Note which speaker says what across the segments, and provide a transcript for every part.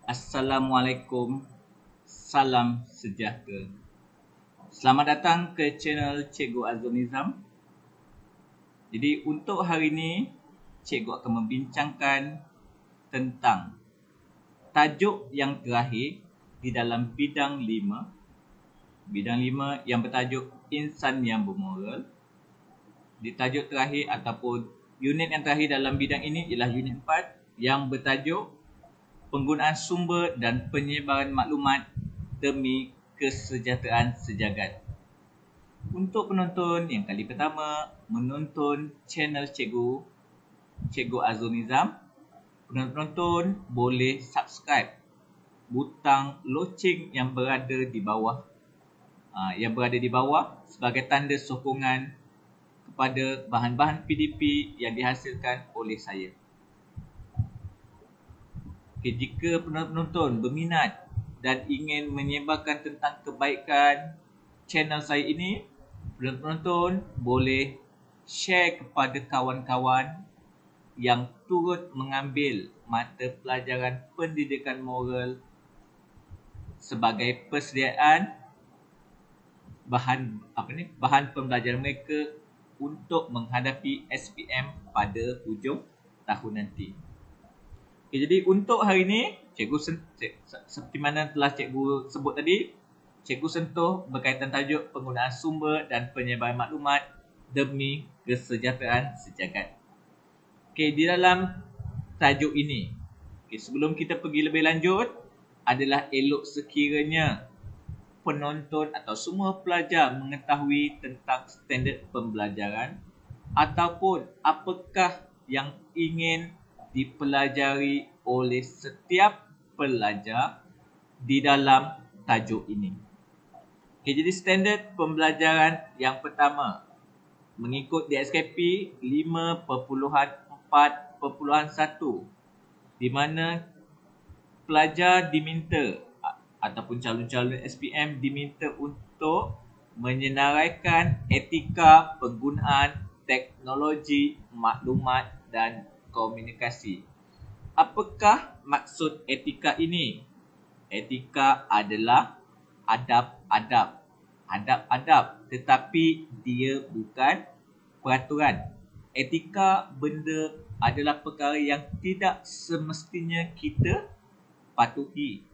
Speaker 1: Assalamualaikum, salam sejahtera. Selamat datang ke channel Cikgu Azul Nizam. Jadi untuk hari ini, Cikgu akan membincangkan tentang tajuk yang terakhir di dalam bidang 5. Bidang 5 yang bertajuk Insan yang Bermoral. Di tajuk terakhir ataupun unit yang terakhir dalam bidang ini ialah unit 4 yang bertajuk Penggunaan sumber dan penyebaran maklumat demi kesejahteraan sejagat. Untuk penonton yang kali pertama menonton channel Cikgu Azul Nizam, penonton boleh subscribe butang loceng yang berada di bawah, sebagai tanda sokongan kepada bahan-bahan PDP yang dihasilkan oleh saya. Jika penonton berminat dan ingin menyebarkan tentang kebaikan channel saya ini, penonton boleh share kepada kawan-kawan yang turut mengambil mata pelajaran pendidikan moral sebagai persediaan bahan pembelajaran mereka untuk menghadapi SPM pada hujung tahun nanti. Jadi untuk hari ini, seperti mana telah cikgu sebut tadi, cikgu sentuh berkaitan tajuk penggunaan sumber dan penyebaran maklumat demi kesejahteraan sejagat. Di dalam tajuk ini, sebelum kita pergi lebih lanjut, adalah elok sekiranya penonton atau semua pelajar mengetahui tentang standard pembelajaran ataupun apakah yang ingin dipelajari oleh setiap pelajar di dalam tajuk ini. Jadi standard pembelajaran yang pertama mengikut DSKP 5.4.1 di mana pelajar diminta ataupun calon-calon SPM diminta untuk menyenaraikan etika penggunaan teknologi maklumat dan komunikasi. Apakah maksud etika ini? Etika adalah adab-adab, tetapi dia bukan peraturan. Etika benda adalah perkara yang tidak semestinya kita patuhi,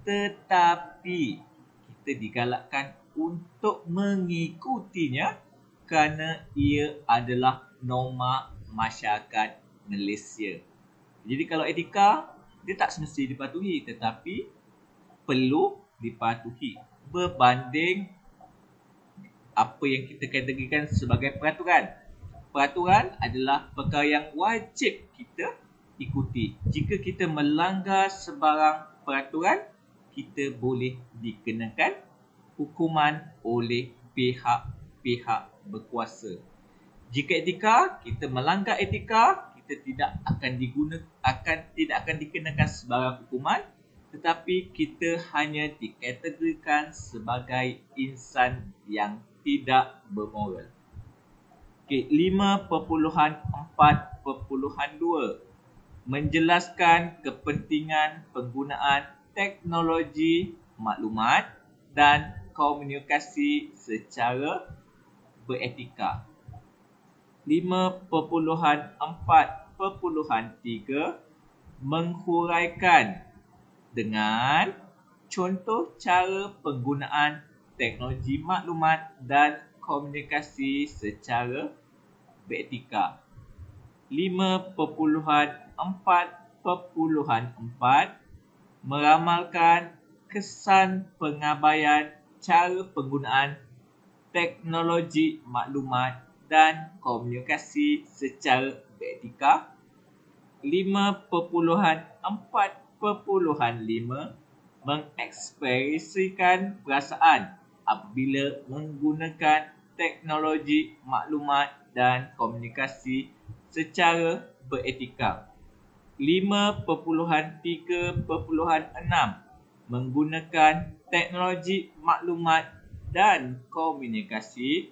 Speaker 1: tetapi kita digalakkan untuk mengikutinya kerana ia adalah norma masyarakat Malaysia. Jadi kalau etika, dia tak semestinya dipatuhi, tetapi perlu dipatuhi berbanding apa yang kita kategorikan sebagai peraturan. Peraturan adalah perkara yang wajib kita ikuti. Jika kita melanggar sebarang peraturan, kita boleh dikenakan hukuman oleh pihak-pihak berkuasa. Jika etika, kita melanggar etika, kita tidak akan dikenakan sebarang hukuman, tetapi kita hanya dikategorikan sebagai insan yang tidak bermoral. 5.4.2 menjelaskan kepentingan penggunaan teknologi maklumat dan komunikasi secara beretika. 5.4.3 menghuraikan dengan contoh cara penggunaan teknologi maklumat dan komunikasi secara beretika. 5.4.4 meramalkan kesan pengabaian cara penggunaan teknologi maklumat dan komunikasi secara beretika. 5.4.5 mengekspresikan perasaan apabila menggunakan teknologi maklumat dan komunikasi secara beretika. 5.3.6 menggunakan teknologi maklumat dan komunikasi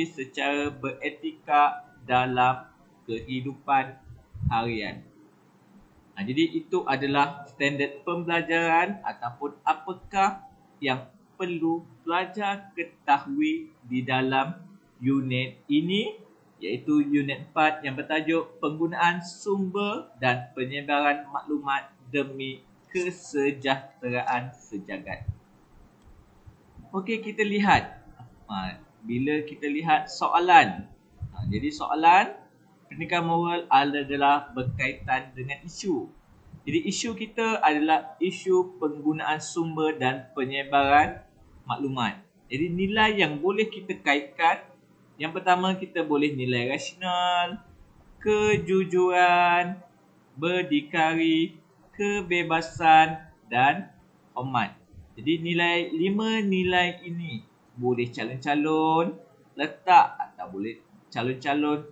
Speaker 1: secara beretika dalam kehidupan harian. Jadi itu adalah standard pembelajaran ataupun apakah yang perlu pelajar ketahui di dalam unit ini, iaitu unit 4 yang bertajuk penggunaan sumber dan penyebaran maklumat demi kesejahteraan sejagat. Okey, kita lihat. Bila kita lihat soalan. Jadi soalan pendidikan moral adalah berkaitan dengan isu. Jadi isu kita adalah isu penggunaan sumber dan penyebaran maklumat. Jadi nilai yang boleh kita kaitkan, yang pertama kita boleh nilai rasional, kejujuran, berdikari, kebebasan dan hormat. Jadi 5 nilai ini boleh calon-calon letak atau boleh calon-calon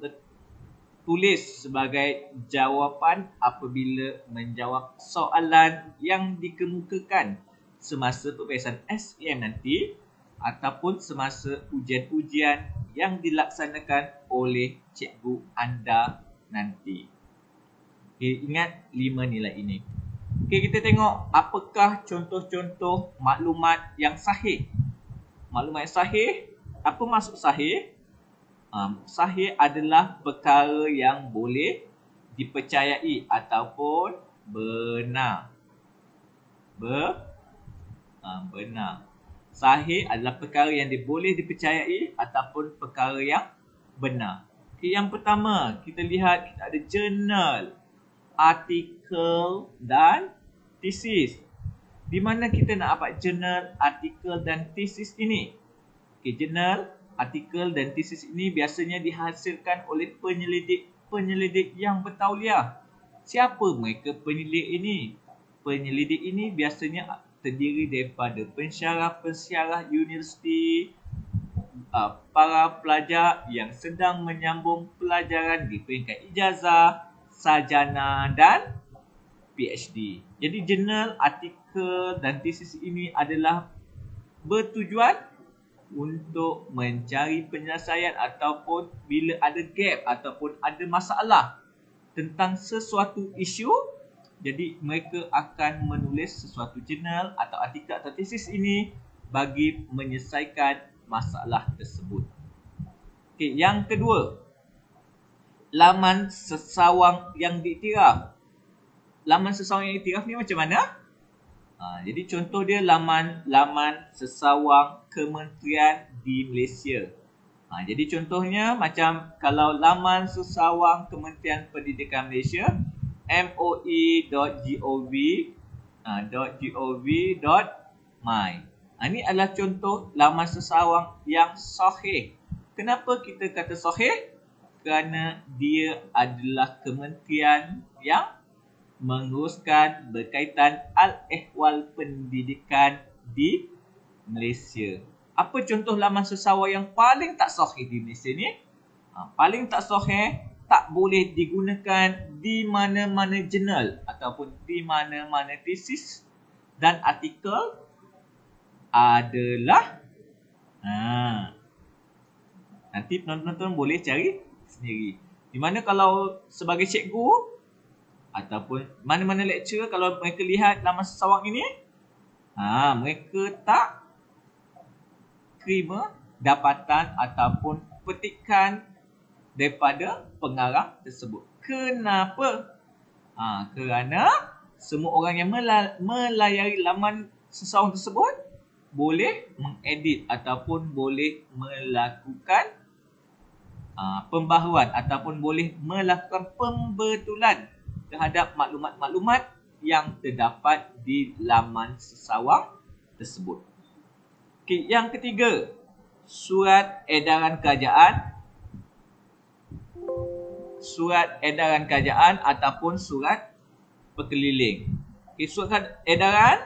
Speaker 1: tulis sebagai jawapan apabila menjawab soalan yang dikemukakan semasa peperiksaan SPM nanti ataupun semasa ujian-ujian yang dilaksanakan oleh cikgu anda nanti. Okay, ingat 5 nilai ini. Okay, kita tengok apakah contoh-contoh maklumat yang sahih. Maklumat yang sahih, apa maksud sahih? Sahih adalah perkara yang boleh dipercayai ataupun benar. Benar. Sahih adalah perkara yang boleh dipercayai ataupun perkara yang benar. Okay, yang pertama, kita lihat kita ada jurnal, artikel dan tesis. Di mana kita nak dapat jurnal, artikel dan tesis ini? Okay, jurnal, artikel dan tesis ini biasanya dihasilkan oleh penyelidik yang bertauliah. Siapa mereka penyelidik ini? Penyelidik ini biasanya terdiri daripada pensyarah-pensyarah universiti, para pelajar yang sedang menyambung pelajaran di peringkat ijazah, sarjana dan PhD. Jadi jurnal, artikel dan tesis ini adalah bertujuan untuk mencari penyelesaian ataupun bila ada gap ataupun ada masalah tentang sesuatu isu, jadi mereka akan menulis sesuatu jurnal atau artikel atau tesis ini bagi menyelesaikan masalah tersebut. Okey, yang kedua, laman sesawang yang diiktiraf. Laman sesawang yang diiktiraf ni macam mana? Jadi contoh dia laman sesawang kementerian di Malaysia. Jadi contohnya macam kalau laman sesawang Kementerian Pendidikan Malaysia, moi.gov.my. Ini adalah contoh laman sesawang yang sahih. Kenapa kita kata sahih? Kerana dia adalah kementerian yang menguruskan berkaitan al-ehwal pendidikan di Malaysia. Apa contoh laman sesawang yang paling tak sahih di Malaysia ni? Paling tak sahih, tak boleh digunakan di mana-mana jurnal ataupun di mana-mana tesis dan artikel adalah nanti penonton boleh cari sendiri. Di mana kalau sebagai cikgu ataupun mana-mana lecturer, kalau mereka lihat laman sesawang ini, mereka tak terima dapatan ataupun petikan daripada pengarang tersebut. Kenapa? Kerana semua orang yang melayari laman sesawang tersebut boleh mengedit ataupun boleh melakukan pembaharuan ataupun boleh melakukan pembetulan terhadap maklumat-maklumat yang terdapat di laman sesawang tersebut. Okay, yang ketiga, surat edaran kerajaan. Surat edaran kerajaan ataupun surat perkeliling. Okay, surat edaran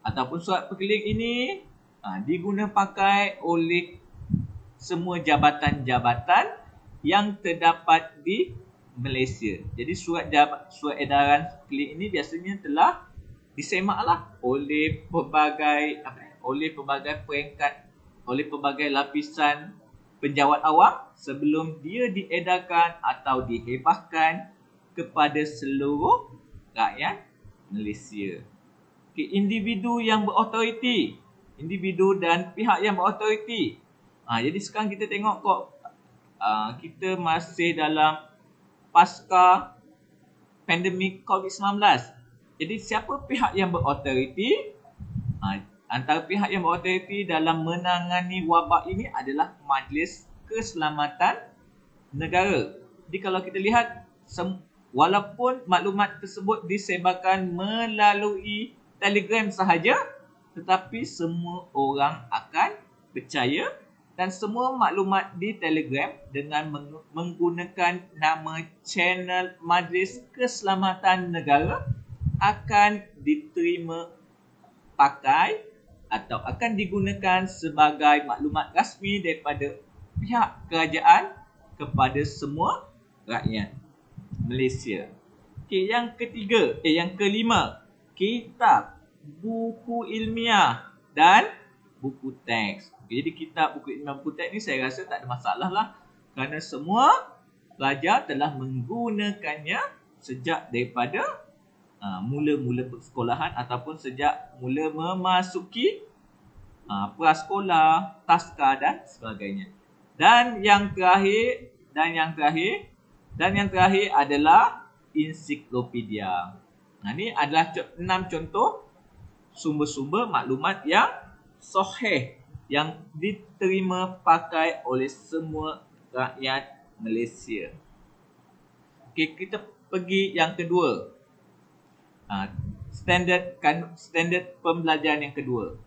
Speaker 1: ataupun surat perkeliling ini diguna pakai oleh semua jabatan-jabatan yang terdapat di Malaysia. Jadi surat edaran perkeliling ini biasanya telah disemaklah oleh pelbagai peringkat, oleh pelbagai lapisan penjawat awam sebelum dia diedarkan atau dihebahkan kepada seluruh rakyat Malaysia. Okay, individu yang berautoriti, individu dan pihak yang berautoriti. Jadi sekarang kita tengok kok kita masih dalam pasca pandemik COVID-19. Jadi siapa pihak yang berautoriti? Antara pihak yang berautoriti dalam menangani wabak ini adalah Majlis Keselamatan Negara. Jadi kalau kita lihat, walaupun maklumat tersebut disebarkan melalui Telegram sahaja, tetapi semua orang akan percaya dan semua maklumat di Telegram dengan menggunakan nama channel Majlis Keselamatan Negara akan diterima pakai atau akan digunakan sebagai maklumat rasmi daripada pihak kerajaan kepada semua rakyat Malaysia. Okey, yang kelima, kitab, buku ilmiah dan buku teks. Okay, jadi kitab, buku ilmiah, buku teks ni saya rasa tak ada masalah lah, kerana semua pelajar telah menggunakannya sejak daripada mula-mula persekolahan ataupun sejak mula memasuki prasekolah, taska dan sebagainya. Dan yang terakhir adalah ensiklopedia. Ini adalah 6 contoh sumber-sumber maklumat yang sahih yang diterima pakai oleh semua rakyat Malaysia. Okey, kita pergi yang kedua. Standard pembelajaran yang kedua.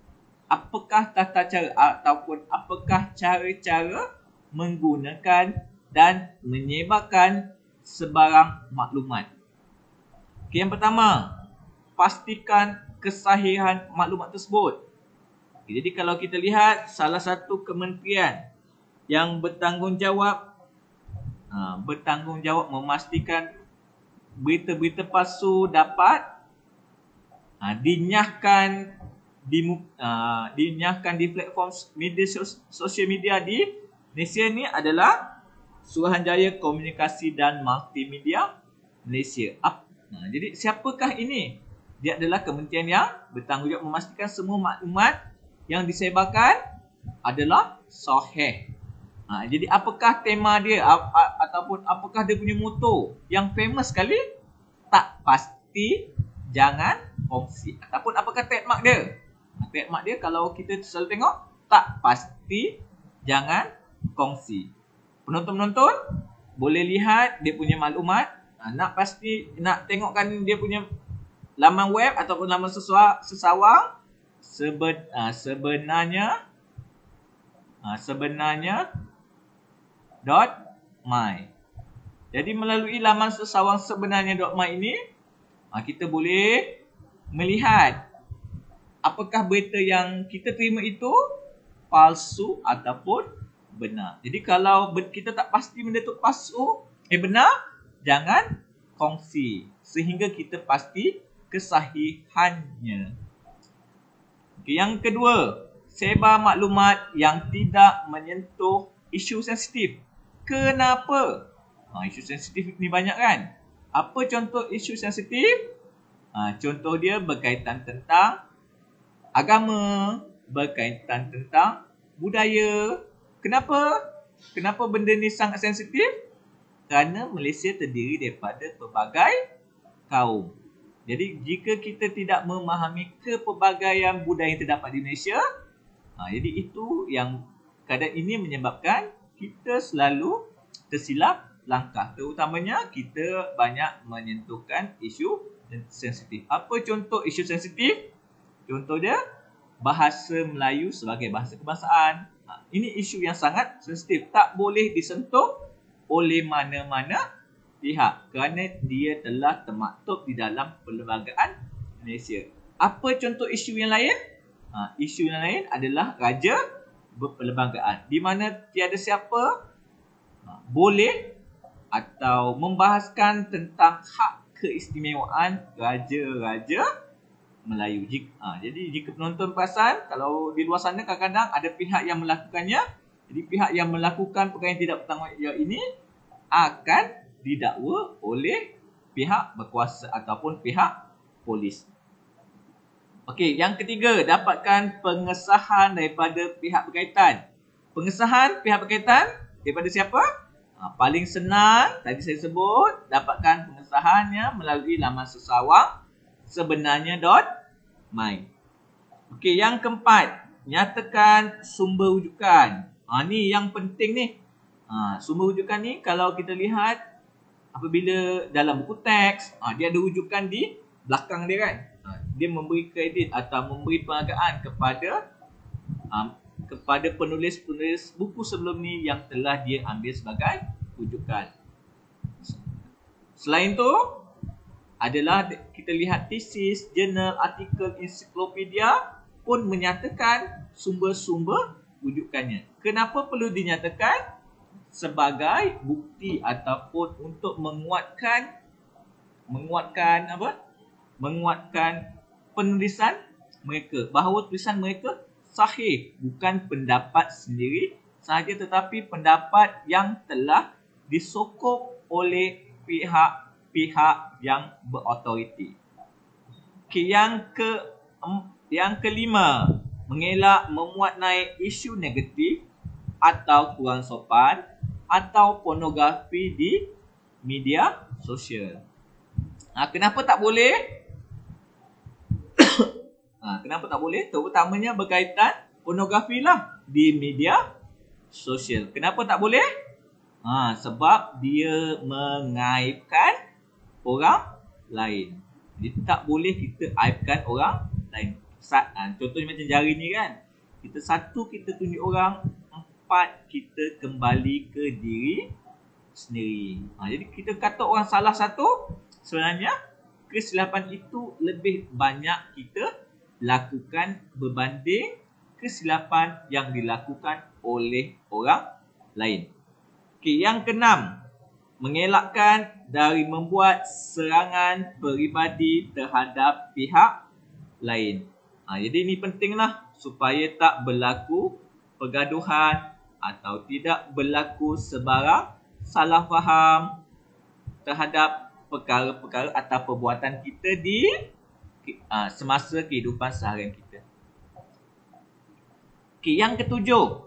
Speaker 1: Apakah tata cara ataupun apakah cara-cara menggunakan dan menyebarkan sebarang maklumat? Okay, yang pertama, pastikan kesahihan maklumat tersebut. Okay, jadi kalau kita lihat salah satu kementerian yang bertanggungjawab memastikan berita-berita palsu dapat dinyahkan di platform media sosial media di Malaysia ni adalah Suruhanjaya Komunikasi dan Multimedia Malaysia. Jadi siapakah ini? Dia adalah kementerian yang bertanggungjawab memastikan semua maklumat yang disebarkan adalah sahih. Jadi apakah tema dia ataupun apakah dia punya motto yang famous sekali? Tak pasti, jangan kongsi. Ataupun apakah trademark dia? Trademark dia kalau kita selalu tengok, tak pasti, jangan kongsi. Penonton-penonton boleh lihat dia punya maklumat. Nak tengokkan dia punya laman web ataupun laman sesawang, sebenarnya .my. Jadi melalui laman sesawang sebenarnya.my ini, kita boleh melihat apakah berita yang kita terima itu palsu ataupun benar. Jadi kalau kita tak pasti benda tu palsu, benar, jangan kongsi sehingga kita pasti kesahihannya. Okay, yang kedua, sebar maklumat yang tidak menyentuh isu sensitif. Kenapa? Isu sensitif ni banyak kan? Apa contoh isu sensitif? Contoh dia berkaitan tentang agama, berkaitan tentang budaya. Kenapa benda ni sangat sensitif? Kerana Malaysia terdiri daripada pelbagai kaum. Jadi jika kita tidak memahami kepelbagaian budaya yang terdapat di Malaysia, jadi itu yang keadaan ini menyebabkan kita selalu tersilap langkah. Terutamanya kita banyak menyentuhkan isu sensitif. Apa contoh isu sensitif? Contoh dia, bahasa Melayu sebagai bahasa kebangsaan. Ini isu yang sangat sensitif. Tak boleh disentuh oleh mana-mana pihak kerana dia telah termaktub di dalam Perlembagaan Malaysia. Apa contoh isu yang lain? Isu yang lain adalah raja berperlembagaan, di mana tiada siapa boleh atau membahaskan tentang hak keistimewaan raja-raja Melayu. Jadi jika penonton perasan, kalau di luar sana kadang-kadang ada pihak yang melakukannya. Jadi pihak yang melakukan perkara yang tidak bertanggungjawab ini akan didakwa oleh pihak berkuasa ataupun pihak polis. Okey, yang ketiga, dapatkan pengesahan daripada pihak berkaitan. Pengesahan pihak berkaitan daripada siapa? Paling senang, tadi saya sebut, dapatkan pengesahannya melalui laman sesawang sebenarnya.my. Okey, yang keempat, nyatakan sumber rujukan. Ni yang penting ni. Sumber rujukan ni kalau kita lihat apabila dalam buku teks, dia ada rujukan di belakang dia kan. Dia memberi kredit atau memberi penghargaan kepada penulis-penulis buku sebelum ni yang telah dia ambil sebagai rujukan. Selain tu adalah kita lihat tesis, jurnal, artikel, ensiklopedia pun menyatakan sumber-sumber rujukannya. Kenapa perlu dinyatakan? Sebagai bukti ataupun untuk menguatkan penulisan mereka, bahawa tulisan mereka sahih, bukan pendapat sendiri sahaja tetapi pendapat yang telah disokong oleh pihak-pihak yang berautoriti. Okay, yang kelima, mengelak memuat naik isu negatif atau kurang sopan atau pornografi di media sosial. Kenapa tak boleh? Kenapa tak boleh? Terutamanya berkaitan pornografi lah di media sosial. Kenapa tak boleh? Sebab dia mengaibkan orang lain. Jadi tak boleh kita aibkan orang lain. Contohnya macam jari ni kan. Kita tunjuk orang. 4, kita kembali ke diri sendiri. Jadi kita kata orang salah satu, sebenarnya kesilapan itu lebih banyak kita lakukan berbanding kesilapan yang dilakukan oleh orang lain. Okey, yang keenam, mengelakkan dari membuat serangan peribadi terhadap pihak lain. Jadi ini pentinglah supaya tak berlaku pergaduhan atau tidak berlaku sebarang salah faham terhadap perkara-perkara atau perbuatan kita di semasa kehidupan seharian kita. Okay, yang ketujuh,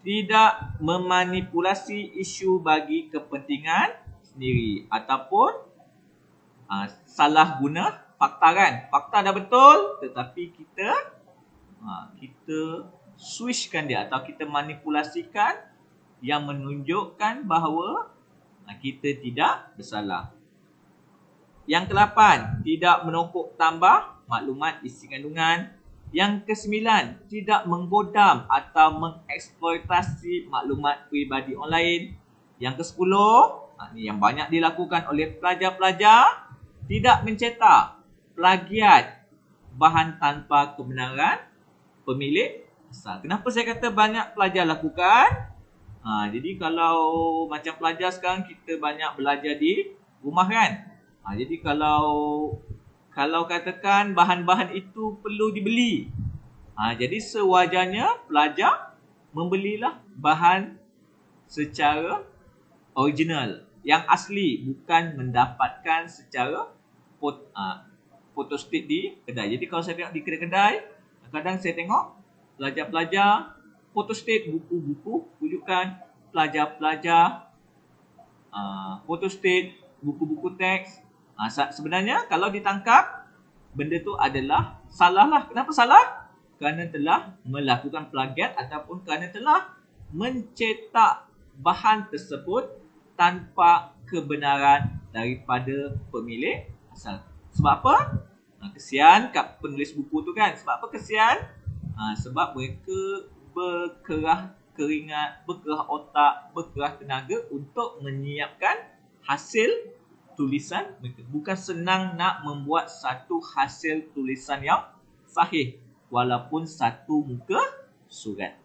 Speaker 1: tidak memanipulasi isu bagi kepentingan sendiri ataupun salah guna fakta kan. Fakta dah betul tetapi kita switchkan dia atau kita manipulasikan yang menunjukkan bahawa kita tidak bersalah. Yang ke-8, tidak menokok tambah maklumat isi kandungan. Yang ke-9, tidak menggodam atau mengeksploitasi maklumat peribadi online. Yang ke-10, ni yang banyak dilakukan oleh pelajar-pelajar, tidak mencetak plagiat bahan tanpa kebenaran pemilik asal. Kenapa saya kata banyak pelajar lakukan? Jadi kalau macam pelajar sekarang kita banyak belajar di rumah kan. Jadi kalau katakan bahan-bahan itu perlu dibeli. Jadi sewajarnya pelajar membelilah bahan secara original, yang asli, bukan mendapatkan secara photostat di kedai. Jadi kalau saya tengok di kedai-kedai, kadang saya tengok pelajar-pelajar photostat buku-buku rujukan, pelajar-pelajar photostat buku-buku teks. Sebenarnya kalau ditangkap, benda tu adalah salah lah. Kenapa salah? Kerana telah melakukan plagiat ataupun kerana telah mencetak bahan tersebut tanpa kebenaran daripada pemilik asal. Sebab apa? Kesian kat penulis buku tu kan. Sebab apa kesian? Sebab mereka berkerah keringat, berkerah otak, berkerah tenaga untuk menyiapkan hasil tulisan mereka. Bukan senang nak membuat satu hasil tulisan yang sahih walaupun satu muka surat.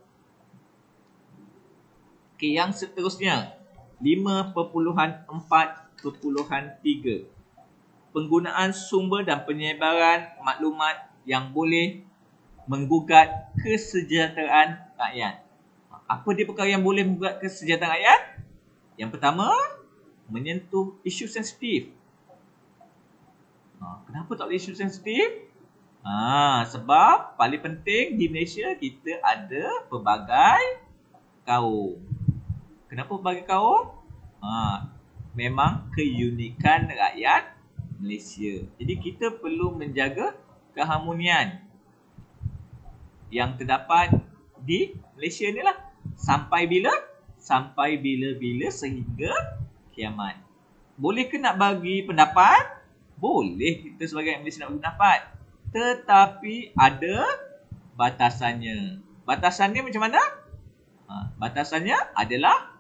Speaker 1: Okey, yang seterusnya 5.4.3, penggunaan sumber dan penyebaran maklumat yang boleh menggugat kesejahteraan rakyat. Apa dia perkara yang boleh menggugat kesejahteraan rakyat? Yang pertama, menyentuh isu sensitif. Kenapa tak boleh isu sensitif? Sebab paling penting di Malaysia kita ada pelbagai kaum. Kenapa pelbagai kaum? Memang keunikan rakyat Malaysia. Jadi kita perlu menjaga keharmonian yang terdapat di Malaysia ni lah. Sampai bila? Sampai bila-bila sehingga kiamat. Boleh ke nak bagi pendapat? Boleh kita sebagai Malaysia nak bagi pendapat. Tetapi ada batasannya. Batasannya macam mana? Batasannya adalah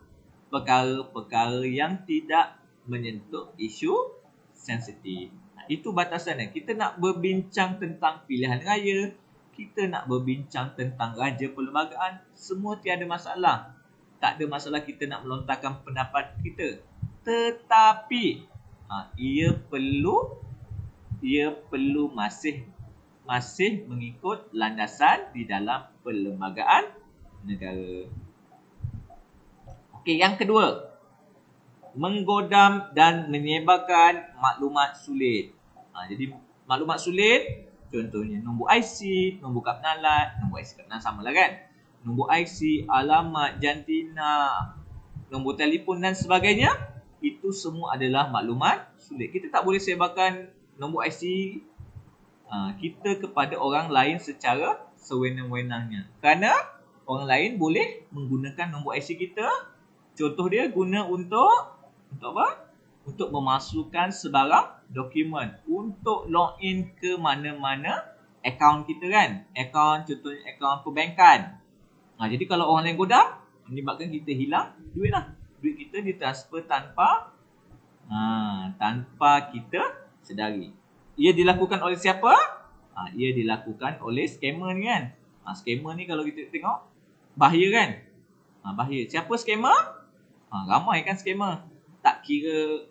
Speaker 1: perkara-perkara yang tidak menyentuh isu sensitif. Itu batasannya. Kita nak berbincang tentang pilihan raya, kita nak berbincang tentang raja perlembagaan, semua tiada masalah. Tak ada masalah kita nak melontarkan pendapat kita. Tetapi ia perlu masih mengikut landasan di dalam perlembagaan negara. Okey, yang kedua, menggodam dan menyebarkan maklumat sulit. Jadi maklumat sulit, contohnya nombor IC, nombor kad penalat. Nombor IC kad penalat samalah kan. Nombor IC, alamat, jantina, nombor telefon dan sebagainya. Itu semua adalah maklumat sulit. Kita tak boleh sebarkan nombor IC kita kepada orang lain secara sewenang-wenangnya. Kerana orang lain boleh menggunakan nombor IC kita. Contoh dia guna untuk apa? Untuk memasukkan sebarang dokumen. Untuk login ke mana-mana akaun kita kan. Akaun, contohnya akaun perbankan. Jadi kalau orang lain godam, menyebabkan kita hilang duit lah. Duit kita ditransfer tanpa kita sedari. Ia dilakukan oleh siapa? Ia dilakukan oleh scammer ni kan. Scammer ni kalau kita tengok, bahaya kan? Bahaya. Siapa scammer? Ramai kan scammer. Tak kira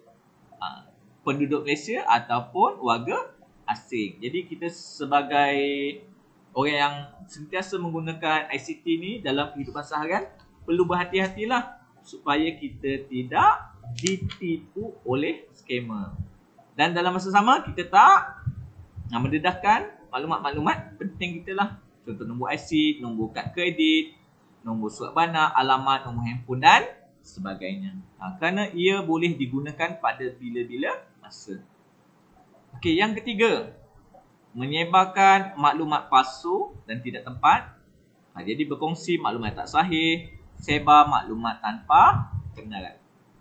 Speaker 1: penduduk Malaysia ataupun warga asing. Jadi kita sebagai orang yang sentiasa menggunakan ICT ni dalam kehidupan seharian, perlu berhati-hatilah supaya kita tidak ditipu oleh scammer. Dan dalam masa sama kita tak mendedahkan maklumat-maklumat penting kita lah. Contoh nombor IC, nombor kad kredit, nombor surat bana, alamat, nombor handphone dan sebagainya. Kerana ia boleh digunakan pada bila-bila masa. Okey, yang ketiga, menyebarkan maklumat palsu dan tidak tepat. Jadi berkongsi maklumat tak sahih, sebar maklumat tanpa kebenaran.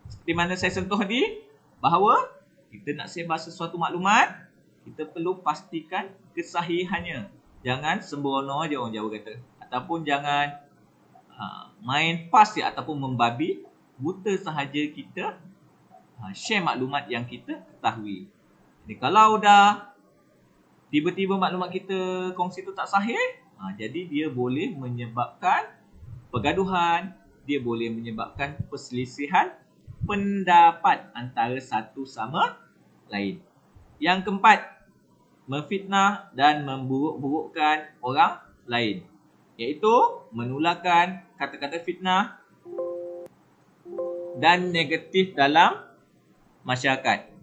Speaker 1: Seperti mana saya sentuh tadi, bahawa kita nak sebar sesuatu maklumat, kita perlu pastikan kesahihannya. Jangan sembrono je orang Jawa kata. Ataupun jangan main pas je ataupun membabi buta sahaja kita share maklumat yang kita ketahui. Jadi kalau dah tiba-tiba maklumat kita kongsi tu tak sahih, jadi dia boleh menyebabkan pergaduhan, dia boleh menyebabkan perselisihan pendapat antara satu sama lain. Yang keempat, memfitnah dan memburuk-burukkan orang lain, iaitu menularkan kata-kata fitnah dan negatif dalam masyarakat.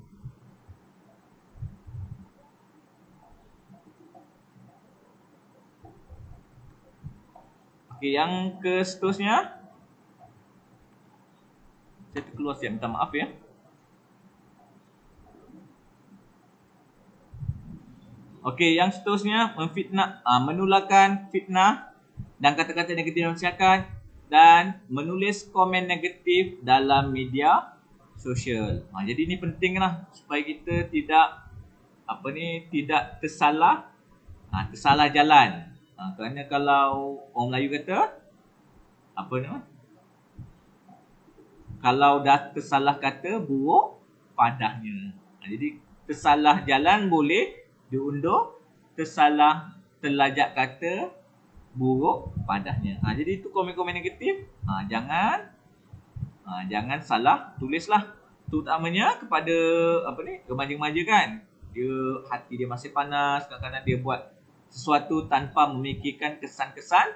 Speaker 1: Okey, yang ke seterusnya, saya terkeluar siap, minta maaf ya. Okey, yang seterusnya, memfitnah, menularkan fitnah dan kata-kata negatif dalam masyarakat dan menulis komen negatif dalam media sosial. Jadi ini penting lah supaya kita tidak tersalah jalan. Kerana kalau orang Melayu kata kalau dah tersalah kata, buruk padahnya. Jadi tersalah jalan boleh diundur, terlajak kata, buruk padahnya. Jadi itu komen-komen negatif. Jangan salah tulislah. Terutamanya kepada remaja-remaja kan. Hati dia masih panas, kadang-kadang dia buat sesuatu tanpa memikirkan kesan-kesan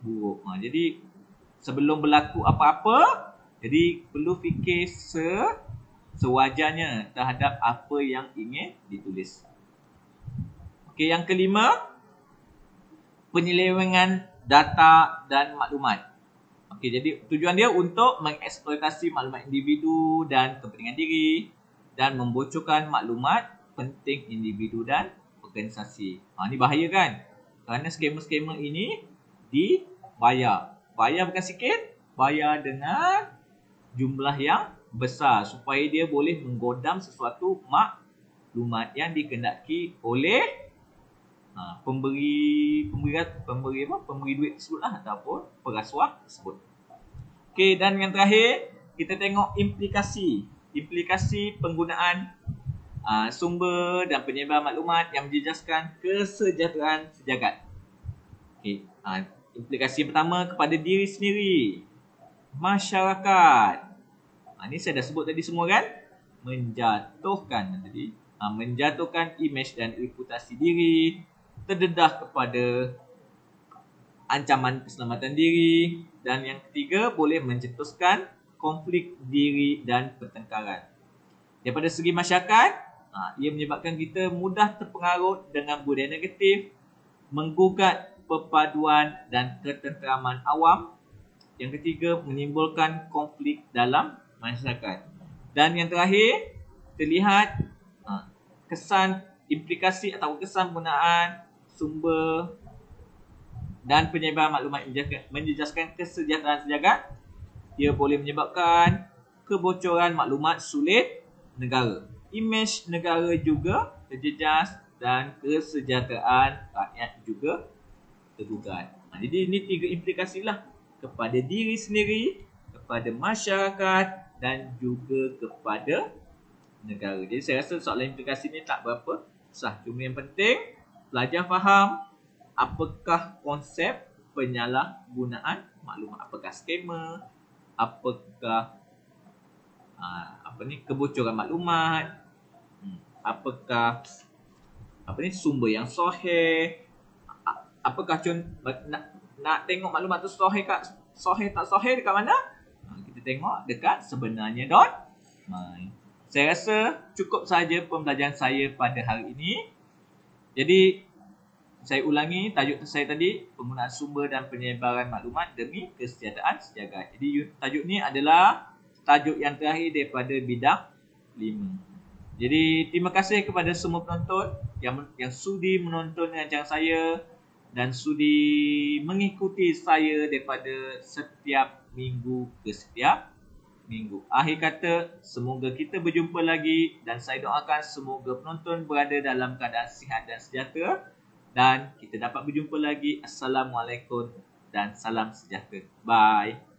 Speaker 1: buruk. Jadi sebelum berlaku apa-apa, jadi perlu fikir sewajarnya terhadap apa yang ingin ditulis. Okey, yang kelima, penyelewengan data dan maklumat. Okey, jadi tujuan dia untuk mengeksploitasi maklumat individu dan kepentingan diri dan membocorkan maklumat penting individu dan organisasi. Ni bahaya kan? Kerana skamer-skamer ini dibayar. Bayar bukan sikit, bayar dengan jumlah yang besar supaya dia boleh menggodam sesuatu maklumat yang dikehendaki oleh pemberi duit tersebut lah, ataupun perasuah tersebut. Okey, dan yang terakhir kita tengok implikasi penggunaan sumber dan penyebar maklumat yang menjejaskan kesejahteraan sejagat. Okey, implikasi pertama kepada diri sendiri, masyarakat. Ni saya dah sebut tadi semua kan? Menjatuhkan imej dan reputasi diri, terdedah kepada ancaman keselamatan diri, dan yang ketiga boleh mencetuskan konflik diri dan pertengkaran. Daripada segi masyarakat, ia menyebabkan kita mudah terpengaruh dengan budaya negatif, menggugat perpaduan dan ketenteraman awam. Yang ketiga, menimbulkan konflik dalam masyarakat. Dan yang terakhir, terlihat implikasi atau kesan penggunaan sumber dan penyebar maklumat menjejaskan kesejahteraan sejagat. Ia boleh menyebabkan kebocoran maklumat sulit negara. Imej negara juga terjejas dan kesejahteraan rakyat juga tergugat. Jadi ini 3 implikasi lah, kepada diri sendiri, kepada masyarakat dan juga kepada negara. Jadi saya rasa soalan implikasi ni tak berapa susah. Cuma yang penting pelajar faham apakah konsep penyalahgunaan maklumat, apakah skamer, apakah kebocoran maklumat, apakah sumber yang sahih, apakah nak tengok maklumat tu sahih tak sahih dekat mana? Kita tengok dekat sebenarnya.my. Saya rasa cukup sahaja pembelajaran saya pada hari ini. Jadi saya ulangi tajuk saya tadi, penggunaan sumber dan penyebaran maklumat demi kesejahteraan sejagat. Jadi tajuk ni adalah tajuk yang terakhir daripada bidang 5. Jadi terima kasih kepada semua penonton yang sudi menonton rancangan saya dan sudi mengikuti saya daripada setiap minggu ke setiap minggu. Akhir kata, semoga kita berjumpa lagi dan saya doakan semoga penonton berada dalam keadaan sihat dan sejahtera dan kita dapat berjumpa lagi. Assalamualaikum dan salam sejahtera. Bye.